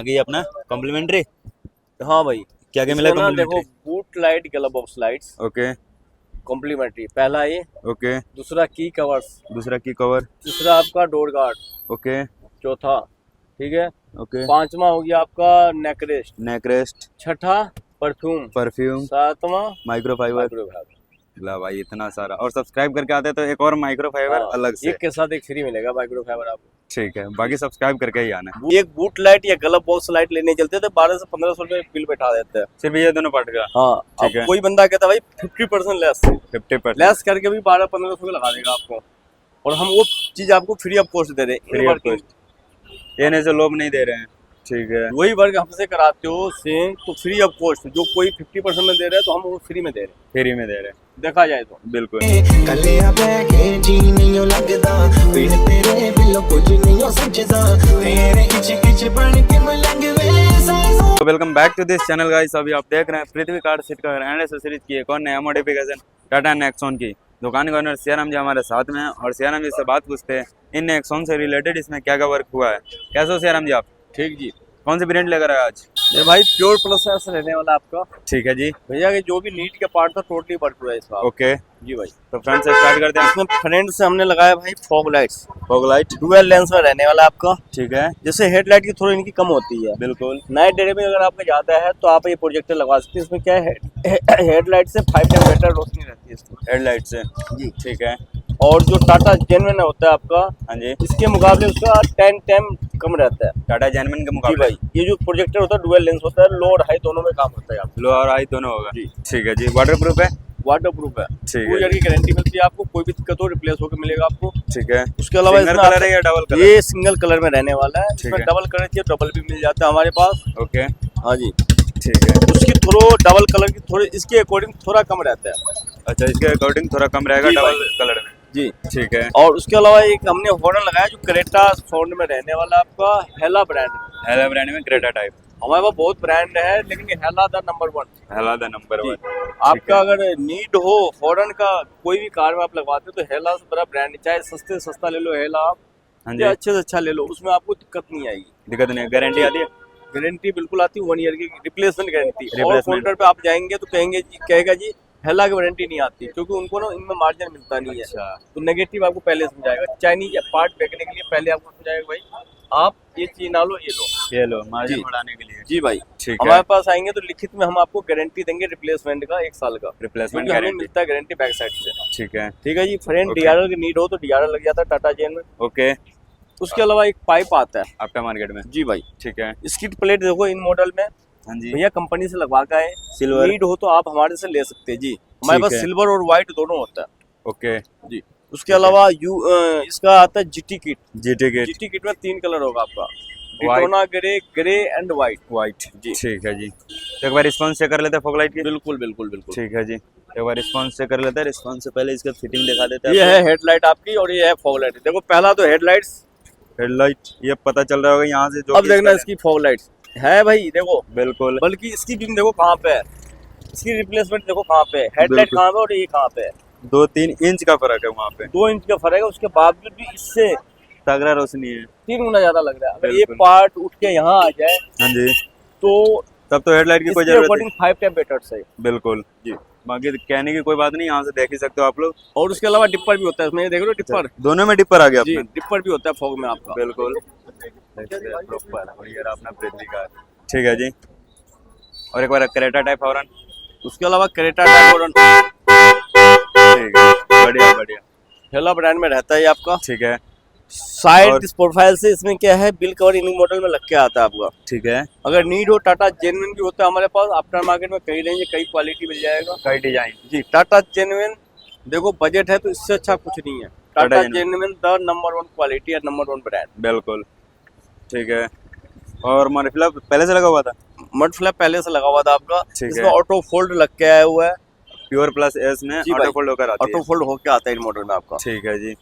आगे अपना कॉम्प्लीमेंट्री। हाँ भाई, क्या क्या मिला इसमें ना देखो, complimentary? Boot light glove of slides okay complimentary. पहला ये, ओके। दूसरा की कवर्स, दूसरा की कवर। तीसरा आपका डोर गार्ड, ओके चौथा, ठीक है, ओके। पांचवा हो गया आपका नेक रेस्ट, नेक रेस्ट। छठा परफ्यूम, परफ्यूम। सातवां माइक्रोफाइबर। माइक्रोवेव। ला भाई इतना सारा, और सब्सक्राइब करके आते हैं तो एक और माइक्रोफाइबर अलग से। एक के साथ एक फ्री मिलेगा माइक्रोफाइबर आपको। ठीक है, बाकी सब्सक्राइब करके ही आना है। एक बूट लाइट या ग्लब बॉक्स लाइट लेने चलते थे, 1200 से 1500 रुपए बिल बैठा देते हैं। सिर्फ ये दोनों पार्ट का। हाँ, ठीक अब है। कोई बंदा कहता है भाई 50% लेस, 50%। लेस करके भी 1200-1500 रुपए लगा देगा आपको, और हम वो चीज आपको फ्री ऑफ कॉस्ट दे रहे हैं। फ्री ऑफ कॉस्ट, ये नहीं से लोग नहीं दे रहे हैं। ठीक है। वही वर्क हमसे कराते हो सेम, तो फ्री ऑफ कॉस्ट। जो कोई 50% में दे रहा है तो हम वो फ्री में दे रहे हैं, फ्री में दे रहे हैं, देखा जाए तो। बिल्कुल। कलिया बैगे जी नहीं लगदा, बिन तेरे बिलो कुछ नहीं हो सजदा, तेरे इच इच बन के मलंग वे साइज़। तो welcome back to this channel guys. अभी आप देख रहे हैं पृथ्वी कार सीट का एंड एक्सेसरीज की एक और नया मॉडिफिकेशन टाटा नेक्सॉन की। दुकान के ओनर सियाराम जी हमारे साथ में हैं और सियाराम जी से बात पूछते हैं इन नेक्सॉन से रिलेटेड इसमें क्या क्या वर्क हुआ है। कैसे हो सियाराम जी आप? ठीक जी। कौन सी ब्रांड लेकर आए आज? ये भाई प्योर प्लस रहने वाला आपका। ठीक है जी। भैया के जो भी नीट के पार्ट था टोटली वर्क हुआ है इसका। ओके, जी भाई। तो फ्रंट से स्टार्ट करते हैं। इसमें फ्रंट से हमने लगाया भाई fog lights, fog light. Dual lens में रहने वाला आपका। ठीक है, जैसे हेडलाइट की थोड़ी इनकी कम होती है, बिल्कुल। नाइट डे में अगर आपका ज्यादा है तो आप ये प्रोजेक्टर लगवा सकते हैं। इसमें क्या है, हेडलाइट से 5 टाइम बेटर रोशनी रहती है इसमें। हेडलाइट से जी। ठीक है। और जो टाटा जेन्युइन होता है आपका, हाँ जी, इसके मुकाबले उसका 10 टाइम कम रहता है। टाटा जेन्युइन के जी मुकाबले। भाई, ये जो प्रोजेक्टर होता है डुअल लेंस होता है, लो और हाई दोनों में काम होता है आपका। लो और हाई दोनों होगा जी। ठीक है जी। वाटर प्रूफ है? वाटर प्रूफ है, ठीक है। 2 ईयर की गारंटी मिलती है आपको, कोई भी दिक्कत हो रिप्लेस होकर मिलेगा आपको। ठीक है। उसके अलावा सिंगल इसमें कलर है या डबल कलर? ये सिंगल कलर में रहने वाला है। ठीक इसमें है। डबल कलर चाहिए डबल भी मिल जाता है हमारे पास। ओके, हाँ जी। ठीक है। उसकी थोड़ा डबल कलर की थोड़ी इसके अकॉर्डिंग थोड़ा कम रहता है। अच्छा, इसके अकॉर्डिंग थोड़ा कम रहेगा जी डबल भाई। कलर में। जी। ठीक है। और उसके अलावा एक हमने हॉर्न लगाया जो क्रेटा साउंड में रहने वाला आपका, हेला ब्रांड। हेला ब्रांड में क्रेटा टाइप। हमारे पास बहुत ब्रांड है, लेकिन ये Hella the number 1। Hella the number 1। आपका अगर नीड हो हॉर्न का, कोई भी कार में आप लगवाते हो तो हेला से बड़ा ब्रांड, चाहे सस्ते से सस्ता ले लो हेला आप, हाँ या जी, अच्छे से अच्छा ले लो, उसमें आपको दिक्कत नहीं आएगी। दिक्कत नहीं है। गारंटी आती है? गारंटी बिल्कुल आती है, 1 ईयर की रिप्लेसमेंट गारंटी। और Replacement। काउंटर पे आप जाएंगे तो कहेगा जी हेला की वारंटी नहीं आती, क्योंकि उनको ना इनमें मार्जिन मिलता नहीं है। अच्छा। तो नेगेटिव आपको पहले समझाएगा, चाइनीज पार्ट फेंकने के लिए पहले आपको समझाएगा भाई आप ये चीज ना लो, ये लो। ये लो मार्जिन जी। बढ़ाने के लिए। जी भाई। ठीक हमारे है। पास आएंगे तो लिखित में हम आपको गारंटी देंगे रिप्लेसमेंट का 1 साल का। रिप्लेसमेंट क्योंकि हमें गारंटी। मिलता है गारंटी बैक साइड से। ठीक है। ठीक है जी। Front Okay। डीआरएल की नीड हो तो डीआरएल लग जाता है टाटा जेन में। ओके। उसके अलावा एक पाइप आता है। आफ्टर मार्केट में। जी भाई। ठीक है। स्किट प्लेट देखो इन मॉडल में हाँ जी। भैया कंपनी से लगवा का है। सिल्वर। नीड हो तो आप हमारे से ले सकते हैं जी। हमारे ठीक पास है। सिल्वर और व्हाइट दोनों होता है। ओके जी। उसके अलावा इसका आता है GT kit. GT kit. GT kit में 3 कलर होगा आपका, White। Daytona grey, grey and white. White जी। ठीक है जी। तो एक बार रिस्पॉन्स चेक कर लेते हैं फॉग लाइट की। बिल्कुल बिल्कुल बिल्कुल। ठीक है जी, एक बार रिस्पॉन्स चेक कर लेते हैं। रिस्पॉन्स से पहले इसका फिटिंग दिखा देते हैं। ये है हेडलाइट आपकी और ये है फॉग लाइट। देखो पहला तो हेडलाइट्स, हेडलाइट ये पता चल रहा होगा यहाँ से जो अब देखना इसकी फॉग लाइट्स है भाई, देखो। बिल्कुल। बल्कि इसकी भी देखो कहाँ पे है, इसकी रिप्लेसमेंट देखो कहाँ पे है, हेडलाइट बिल्कुल। कहाँ पे और ये कहाँ पे है। 2-3 इंच का फर्क है वहाँ पे। 2 इंच का फर्क है, उसके बावजूद भी इससे तगड़ा रोशनी है। 3 गुना ज्यादा लग रहा है। अगर ये बिल्कुल। पार्ट उठ के यहाँ आ जाए हाँ जी, तो तब तो हेडलाइट की कोई इसके जरूरत अकॉर्डिंग 5 टाइम बेटर है। बिल्कुल जी। बाकी कहने की कोई बात नहीं, यहाँ से देख ही सकते हो आप लोग। और उसके अलावा डिपर भी होता है इसमें, ये देख लो डिपर। दोनों में डिपर आ गया जी, अपने। डिपर भी होता है फॉग में आपका। बिल्कुल प्रॉपर। और ये रहा अपना पृथ्वी कार। ठीक है जी। और एक बार क्रेटा टाइप हॉर्न। उसके अलावा क्रेटा टाइप ठीक है, बढ़िया बढ़िया। हेला ब्रांड में रहता है ये आपका। ठीक है। साइड और- इस प्रोफाइल से इसमें क्या है, बिल कवर इन मॉडल में लग के आता है आपका। ठीक है। अगर नीड हो टाटा जेन्युइन भी होता है हमारे पास। आफ्टर मार्केट में कई रेंज कई क्वालिटी मिल जाएगा। कई डिजाइन। जी। टाटा जेन्युइन देखो, बजट है तो इससे अच्छा कुछ नहीं है। Tata Tata genuine। Genuine the number 1 quality और नंबर 1 ब्रांड। बिल्कुल ठीक है। और मरफिला पहले से लगा हुआ था? मड फ्लैप पहले से लगा हुआ था आपका। ठीक इसमें है। ऑटो फोल्ड लग के आया हुआ है। प्योर प्लस एस में जी ऑटो भाई। फोल्ड होकर आती ऑटो है। फोल्ड होके आता है इन मॉडल में आपका। ठीक है जी।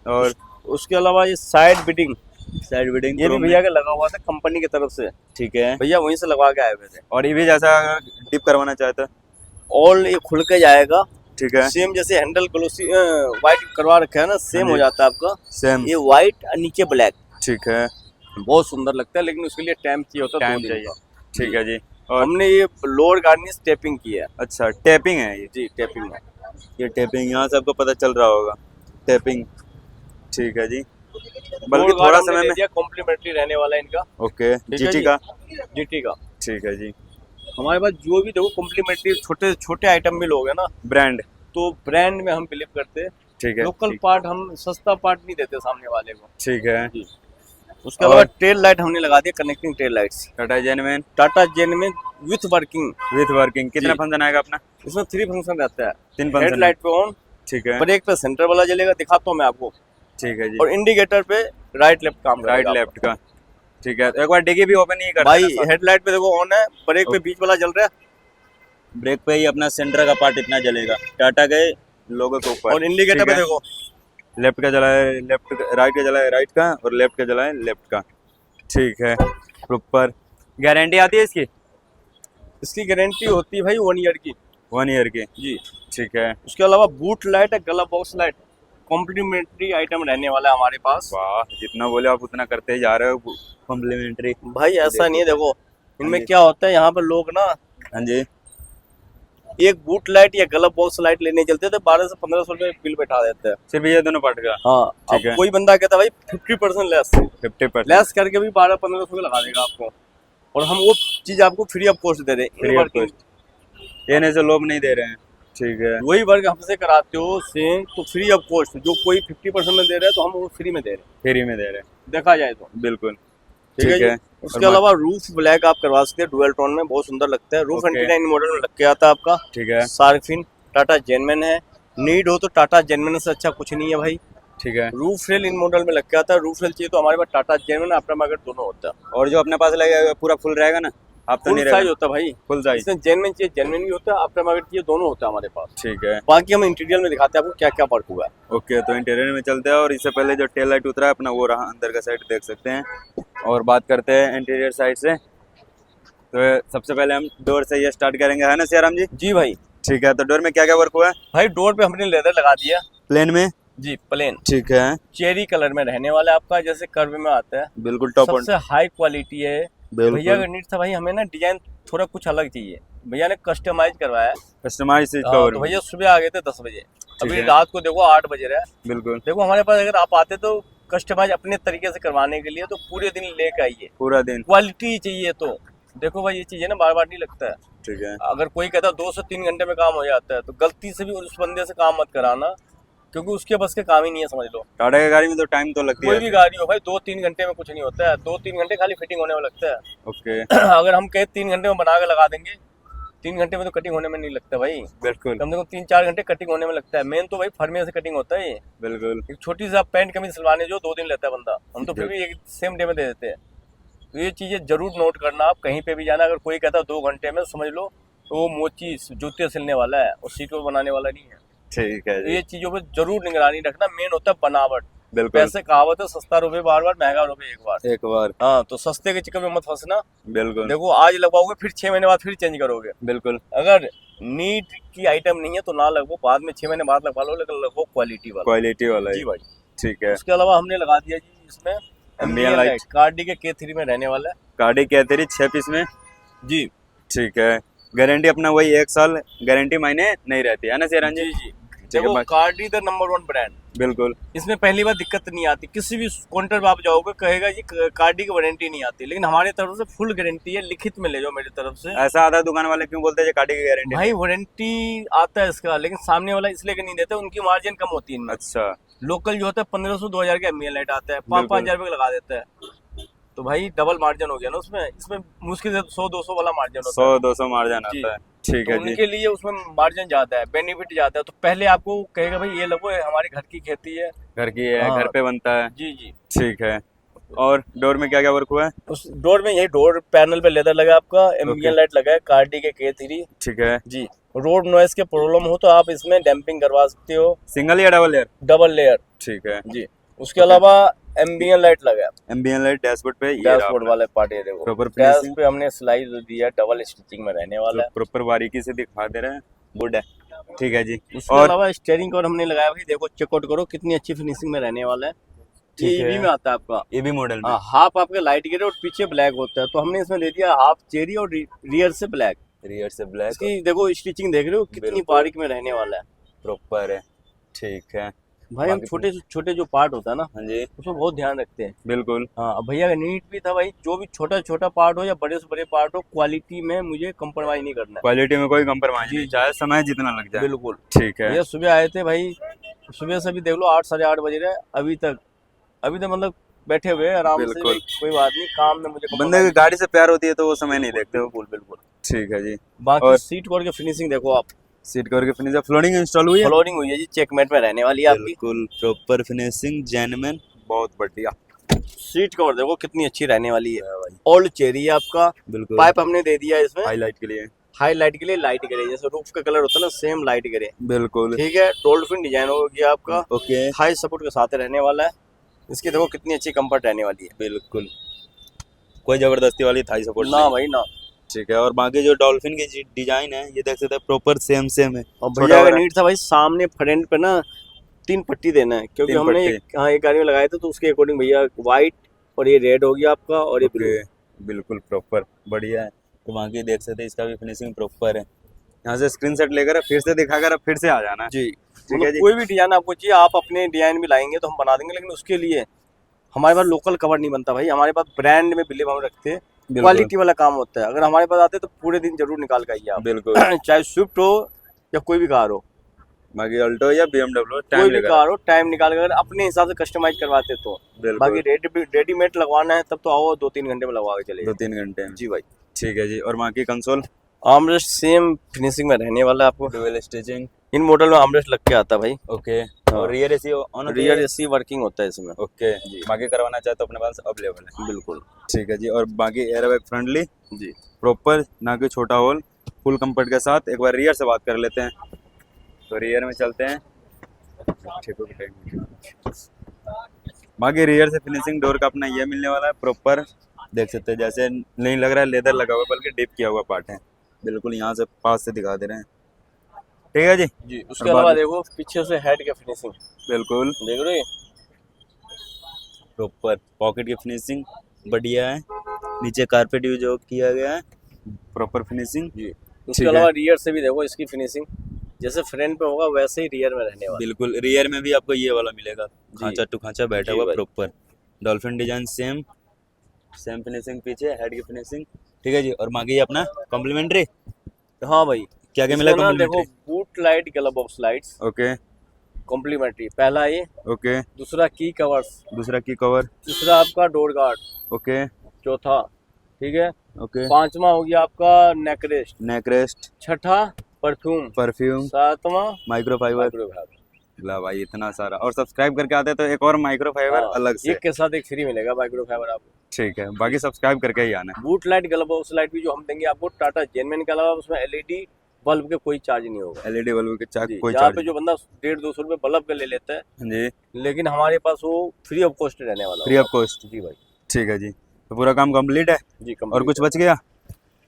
और उसके अलावा ये साइड बिडिंग, साइड बिडिंग ये भी भैया के लगा हुआ था कंपनी की तरफ से। ठीक है। भैया वहीं से लगवा के आए हुए थे। और ये भी जैसा डिप करवाना चाहते हैं। ऑल ये खुल के जाएगा। ठीक है। सेम जैसे हैंडल ग्लोसी व्हाइट करवा रखा है ना, सेम हाँ हो जी। जाता है आपका। सेम। ये व्हाइट और नीचे ब्लैक। ठीक है। बहुत सुंदर लगता है, लेकिन उसके लिए टाइम चाहिए होता है, टाइम 2 दिन चाहिए। का। ठीक है जी। और हमने ये लोअर गार्निश टेपिंग की है। अच्छा, टैपिंग है ये। जी टेपिंग है। ये टैपिंग यहाँ से आपको पता चल रहा होगा, टैपिंग। ठीक है जी। बल्कि लोअर थोड़ा हमने समय ले में। दिया, कॉम्प्लीमेंट्री रहने वाला है इनका। ओके, ठीक है जीटी जी। का। जीटी का ठीक है जी। हमारे पास जो भी देखो कॉम्प्लीमेंट्री छोटे छोटे आइटम भी लोगे ना, ब्रांड। तो ब्रांड में हम बिलीव करते हैं। ठीक है। लोकल ठीक। पार्ट हम सस्ता पार्ट नहीं देते सामने वाले को। ठीक है। जी। उसके अलावा टेल लाइट हमने लगा दिया, कनेक्टिंग टेल लाइट्स टाटा जेनमेन टाटा जेन में विथ वर्किंग। With working. कितना जी। फंक्शन आएगा अपना? इसमें 3 फंक्शन रहता है। 3 फंक्शन। हेडलाइट पे ऑन, ठीक है। ब्रेक पे सेंटर वाला जलेगा, दिखाता हूँ मैं आपको, ठीक है जी। और इंडिकेटर पे राइट लेफ्ट काम राइट करेगा लेफ्ट का। ठीक है, एक बार डिग्गी भी ओपन नहीं करना भाई। हेडलाइट पे देखो ऑन है, ब्रेक पे बीच वाला जल रहा है, ब्रेक पे ही अपना सेंटर का पार्ट इतना जलेगा, टाटा के लोगो के ऊपर। और इंडिकेटर पे देखो लेफ्ट का जला है लेफ्ट, राइट का जला है राइट का, और लेफ्ट का जला है लेफ्ट का। ठीक है। प्रॉपर गारंटी आती है इसकी? इसकी गारंटी होती है भाई 1 ईयर की। 1 ईयर की। जी। ठीक है। उसके अलावा बूट लाइट है, गला बॉक्स लाइट, कॉम्प्लीमेंट्री आइटम रहने वाला है हमारे पास। वाह, जितना बोले आप उतना करते ही जा रहे हो, कॉम्प्लीमेंट्री। भाई ऐसा नहीं है, देखो इनमें जी। क्या होता है, यहाँ पर लोग ना हाँ जी। एक बूट लाइट या गला बॉक्स लाइट लेने चलते थे, 1200 से 1500 रुपए बिल बैठा देते हैं। सिर्फ ये दोनों पार्ट का? हाँ। ठीक है। अब कोई बंदा कहता है भाई 50% लेस, 50%। लेस करके भी 1200-1500 रुपए लगा देगा आपको, और हम वो चीज आपको फ्री ऑफ कॉस्ट दे रहे हैं। Free of cost. ये नहीं से लोग नहीं दे रहे हैं। ठीक है। वही वर्क हमसे कराते हो सेम, तो फ्री ऑफ कॉस्ट। जो कोई 50% में दे रहा है तो हम वो फ्री में दे रहे हैं, फ्री में दे रहे हैं। देखा जाए तो। बिल्कुल। ठीक है जी। उसके अलावा रूफ ब्लैक आप करवा सकते हैं, डुअल टोन में, बहुत सुंदर लगता है। Roof Okay. 29 मॉडल में लग के आता है आपका। ठीक है। सार्फिन टाटा जेनमेन है, नीड हो तो टाटा जेनमेन से अच्छा कुछ नहीं है भाई। ठीक है। रूफ रेल इन मॉडल में लग के आता है। रूफ रेल चाहिए तो हमारे पास टाटा जेनमेन, आफ्टर मार्केट दोनों होता है। और जो अपने पास लगेगा पूरा फुल रहेगा ना? आप तो फुल नहीं साइज रहेगा? होता है भाई। Full size. इसमें जेनमेन चाहिए जेनमेन भी होता है, आफ्टर मार्केट चाहिए दोनों होता है हमारे पास। ठीक है। बाकी हम इंटीरियर में दिखाते हैं आपको क्या क्या वर्क हुआ है। ओके, तो इंटीरियर में चलते हैं, और इससे पहले जो टेल लाइट उतरा है अपना वो रहा, अंदर का साइड देख सकते हैं। और बात करते हैं इंटीरियर साइड से, तो सबसे पहले हम डोर से ये स्टार्ट करेंगे, है ना सियाराम जी? जी भाई। ठीक है। तो डोर में क्या क्या वर्क हुआ है? भाई डोर पे हमने लेदर लगा दिया। प्लेन में? जी प्लेन। ठीक है। चेरी कलर में रहने वाला है आपका, जैसे कर्व में आता है। बिल्कुल टॉप ऑन। सबसे हाई क्वालिटी है। बिल्कुल। भैया का नीड था भाई, हमें ना डिजाइन थोड़ा कुछ अलग चाहिए, भैया ने कस्टमाइज करवाया है। कस्टमाइज चीज हाँ, का तो भैया सुबह आ गए थे 10 बजे, अभी है। रात को देखो 8 बजे रहा है। बिल्कुल। देखो हमारे पास अगर आप आते तो कस्टमाइज अपने तरीके से करवाने के लिए तो पूरे दिन लेके आइए, पूरा दिन। क्वालिटी चाहिए तो। देखो भाई ये चीज है ना, बार बार नहीं लगता है। ठीक है। अगर कोई कहता है 2 से 3 घंटे में काम हो जाता है, तो गलती से भी उस बंदे से काम मत कराना, क्योंकि उसके बस के काम ही नहीं है, समझ लो। टाटा की गाड़ी में तो टाइम तो लगती है। कोई भी गाड़ी हो भाई, 2-3 घंटे में कुछ नहीं होता है। 2-3 घंटे खाली फिटिंग होने में लगता है। ओके। अगर हम कहे 3 घंटे में बना के लगा देंगे, 3 घंटे में तो कटिंग होने में नहीं लगता भाई। बिल्कुल। कम से कम 3-4 घंटे कटिंग होने में लगता है। मेन तो भाई फर्मे से कटिंग होता है ये। बिल्कुल। एक छोटी सी आप पैंट कमीज सिलवाने जो 2 दिन लेता है बंदा, हम तो फिर भी एक सेम डे में दे देते हैं। तो ये चीजें जरूर नोट करना, आप कहीं पे भी जाना, अगर कोई कहता है 2 घंटे में, समझ लो तो वो मोची जूते सिलने वाला है और सीट पर बनाने वाला नहीं है। ठीक है तो जी। ये चीजों पे जरूर निगरानी रखना। मेन होता है बनावट। बिल्कुल। पैसे कहावत है, सस्ता रुपए बार बार, महंगा रुपए एक बार। एक बार। हाँ, तो सस्ते के चक्कर में मत फंसना। बिल्कुल। देखो आज लगवाओगे, फिर 6 महीने बाद फिर चेंज करोगे। बिल्कुल। अगर नीट की आइटम नहीं है तो ना लगवाओ, बाद में 6 महीने बाद लगवा लो, लेकिन लगवाओ क्वालिटी वाला। क्वालिटी वाला जी भाई। ठीक है। उसके अलावा हमने लगा दिया जी इसमें Ambient light। कार्डी के K3 में रहने वाला है। गाड़ी क्या तेरी 6 पीस में? जी। ठीक है। गारंटी अपना वही 1 साल गारंटी महीने नहीं रहती है ना सियाराम जी? जी। ठीक है। देखो कार्डी द नंबर 1 ब्रांड, बिल्कुल। इसमें पहली बार दिक्कत नहीं आती। किसी भी काउंटर पे आप जाओगे कहेगा ये कार्डी की वारंटी नहीं आती, लेकिन हमारी तरफ से फुल गारंटी है। लिखित में ले जाओ मेरी तरफ से। ऐसा आधा दुकान वाले क्यों बोलते हैं गाड़ी की गारंटी? भाई वारंटी आता है इसका, लेकिन सामने वाला इसलिए नहीं देते, उनकी मार्जिन कम होती है इनमें। अच्छा। लोकल जो होता है 1500-2000 का एमबीएन लाइट आता है, बिल्कुल। 5-5 हजार रुपये लगा देता है, तो भाई डबल मार्जिन हो गया ना उसमें। इसमें मुश्किल से 100-200 वाला मार्जिन होता है। 100-200 मार्जिन जी। आता है। ठीक तो है जी। उनके लिए उसमें मार्जिन ज्यादा है, बेनिफिट ज्यादा है। तो पहले आपको कहेगा भाई ये लगो, हमारे घर की खेती है। घर की है, हाँ। घर पे बनता है। जी जी। ठीक है। और डोर में क्या क्या वर्क हुआ है? उस डोर में यही डोर पैनल पे लेदर लगा है आपका, एम्बियन लाइट लगा है, कार्डी के K3। ठीक है। जी। रोड नॉइस के प्रॉब्लम हो तो आप इसमें डैम्पिंग करवा सकते हो, सिंगल या डबल लेयर? Double layer. ठीक है। जी। उसके अलावा एम्बियन लाइट लगा है, एम्बियन लाइट डैशबोर्ड पे, ये डैशबोर्ड वाले पार्ट ये देखो। Proper dash finishing। पे हमने स्लाइड दिया, डबल स्टिचिंग में रहने वाला है। प्रॉपर बारीकी से दिखा दे रहे हैं, गुड है। ठीक है जी। उसके और अलावा स्टीयरिंग कवर हमने लगाया भाई, देखो चेकआउट करो कितनी अच्छी फिनिशिंग में रहने वाला है। ठीक ईवी है। में आता है आपका। ईवी मॉडल में। हाँ, हाफ आपका लाइट ग्रे और पीछे ब्लैक होता है, तो हमने इसमें दे दिया हाफ चेरी और रियर से ब्लैक। रियर से ब्लैक इसकी देखो स्टिचिंग देख रहे हो कितनी बिल्कुल। बारीक में रहने वाला है प्रॉपर है। ठीक है भाई। हम बाकी छोटे छोटे जो पार्ट होता है ना हाँ जी उसमें बहुत ध्यान रखते हैं। बिल्कुल। हाँ, अब भैया का नीट भी था भाई, जो भी छोटा छोटा पार्ट हो या बड़े से बड़े पार्ट हो, क्वालिटी में मुझे कंप्रोमाइज नहीं करना है। क्वालिटी में कोई कंप्रोमाइज जी, नहीं, चाहे समय जितना लग जाए। बिल्कुल। ठीक है भैया सुबह आए थे भाई, सुबह से भी देख लो 8 साढ़े 8 बज रहे हैं अभी तक मतलब बैठे हुए हैं आराम से। बिल्कुल। कोई बात नहीं, काम में मुझे बंदे की गाड़ी से प्यार होती है तो वो समय नहीं देखते हो। बिल्कुल बिल्कुल। ठीक है जी। बाकी और सीट कवर की फिनिशिंग देखो आप, सीट कवर की फिनिशिंग, फ्लोरिंग इंस्टॉल हुई है। फ्लोरिंग हुई है जी, चेकमेट में रहने वाली है आपकी। बिल्कुल प्रॉपर फिनिशिंग, जेन्युइन, बहुत बढ़िया। सीट कवर देखो कितनी अच्छी रहने वाली है। भाई ओल्ड चेरी है आपका। बिल्कुल पाइप हमने दे दिया है इसमें हाईलाइट के लिए। हाईलाइट के लिए, लाइट ग्रे जैसे रूफ का कलर होता है ना, सेम लाइट ग्रे। बिल्कुल ठीक है, डोल्फिन डिजाइन हो गया आपका, ओके हाई सपोर्ट के साथ रहने वाला है। इसकी देखो कितनी अच्छी कंफर्ट रहने वाली है। बिल्कुल, कोई जबरदस्ती वाली थाई सपोर्ट ना नहीं। भाई ना। ठीक है, और बाकी जो डॉल्फिन की डिजाइन है ये देख सकते हैं, प्रॉपर सेम है। और छोटा भैया का बड़ा। नीड था भाई सामने फ्रंट पे ना 3 पट्टी देना है, क्योंकि 3 हमने पट्टी। हाँ एक गाड़ी में लगाए थे, तो उसके अकॉर्डिंग भैया व्हाइट और ये रेड हो गया आपका और ये ब्लू। ओके बिल्कुल प्रॉपर बढ़िया है। तो बाकी देख सकते हैं इसका भी फिनिशिंग प्रॉपर है। यहाँ से स्क्रीनशॉट लेकर फिर से दिखाकर फिर से आ जाना। जी, ठीक है मतलब जी। कोई भी डिजाइन आपको चाहिए, आप अपने डिजाइन भी लाएंगे तो हम बना देंगे, लेकिन उसके लिए हमारे पास लोकल कवर नहीं बनता भाई। हमारे पास ब्रांड में बिलीव हम रखते हैं, बिल्कुल क्वालिटी वाला काम होता है। अगर हमारे पास आते तो पूरे दिन जरूर निकाल के आइए आप। बिल्कुल। चाहे स्विफ्ट हो या कोई भी कार हो, बाकी अल्टो या BMW टाइम कोई भी लेकर। कार हो, टाइम निकाल कर अगर अपने हिसाब से कस्टमाइज करवाते तो। बाकी बिल्कुल रेडीमेड लगवाना है तब तो आओ 2-3 घंटे में लगवा के चले जाइए। 2-3 घंटे में। जी भाई। ठीक है जी। और बाकी कंसोल आर्मरेस्ट सेम फिनिशिंग में रहने वाला है आपको। डुअल स्टिचिंग इन मॉडल में आर्मरेस्ट लग के आता है भाई। ओके। हाँ। और रियर एसी ऑन होती रियर है? एसी वर्किंग होता है इसमें। ओके जी। बाकी करवाना चाहे तो अपने पास अवेलेबल है। बिल्कुल। ठीक है जी। और बाकी एयरबैग फ्रेंडली जी प्रॉपर, ना कि छोटा होल, फुल कंफर्ट के साथ। एक बार रियर से बात कर लेते हैं, तो रियर में चलते हैं। बाकी रियर से फिनिशिंग डोर का अपना ये मिलने वाला है प्रॉपर, देख सकते हैं। जैसे नहीं लग रहा है लेदर लगा हुआ, बल्कि डिप किया हुआ पार्ट है। बिल्कुल यहाँ से पास से दिखा दे रहे हैं। ठीक है जी। जी। उसके और अलावा बाकी- देखो पीछे से हेड की फिनिशिंग बिल्कुल देख रहे हो, प्रॉपर पॉकेट की फिनिशिंग बढ़िया है। नीचे कारपेट यूज किया गया है, प्रॉपर फिनिशिंग। जी। ठीक उसके है। अलावा रियर से भी देखो इसकी फिनिशिंग, जैसे फ्रंट पे होगा वैसे ही रियर में रहने वाला। बिल्कुल रियर में भी आपको ये वाला मिलेगा, खांचा टू खांचा बैठा जी हुआ भाई। Proper. Dolphin design same finishing, पीछे हेड की फिनिशिंग। ठीक है जी। और बाकी ये अपना कॉम्प्लीमेंट्री हाँ भाई। क्या क्या मिला इसमें ना देखो complimentary? Boot light glove box lights okay complimentary, पहला ये, ओके। दूसरा की कवर्स, दूसरा की कवर। तीसरा आपका डोर गार्ड, ओके चौथा ठीक है, ओके। पांचवा हो गया आपका नेक रेस्ट, नेक रेस्ट, छठा परफ्यूम, परफ्यूम, सातवां माइक्रोफाइबर। माइक्रोवेव। ला भाई इतना सारा। और सब्सक्राइब करके आते हैं तो एक और माइक्रोफाइबर हाँ, अलग से। एक के साथ एक फ्री मिलेगा माइक्रोफाइबर आपको। ठीक है, बाकी सब्सक्राइब करके ही आना है। Boot light glove box light भी जो हम देंगे आपको टाटा जेनमेन के अलावा, उसमें एलईडी बल्ब के कोई चार्ज नहीं होगा। LED बल्ब के चार्ज जी, कोई जहाँ चार्ज पे जो बंदा 150-200 रुपये बल्ब के ले लेता है, नहीं। जी लेकिन हमारे पास वो फ्री ऑफ कॉस्ट रहने वाला फ्री ऑफ कॉस्ट। जी भाई। ठीक है जी। तो पूरा काम कंप्लीट है। जी और कुछ बच गया?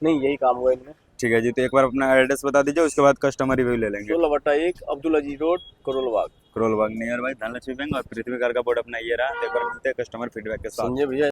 नहीं, यही काम हुआ इनमें। ठीक है जी। तो एक बार अपना एड्रेस बता दीजिए, उसके बाद कस्टमर रिव्यू ले लेंगे। 16/1 Abdul Aziz road, Karol Bagh. Karol Bagh near by Dhanlaxmi bank और पृथ्वी कार का बोर्ड अपना ये रहा। तो एक बार मिलते हैं कस्टमर फीडबैक के साथ। संजय भैया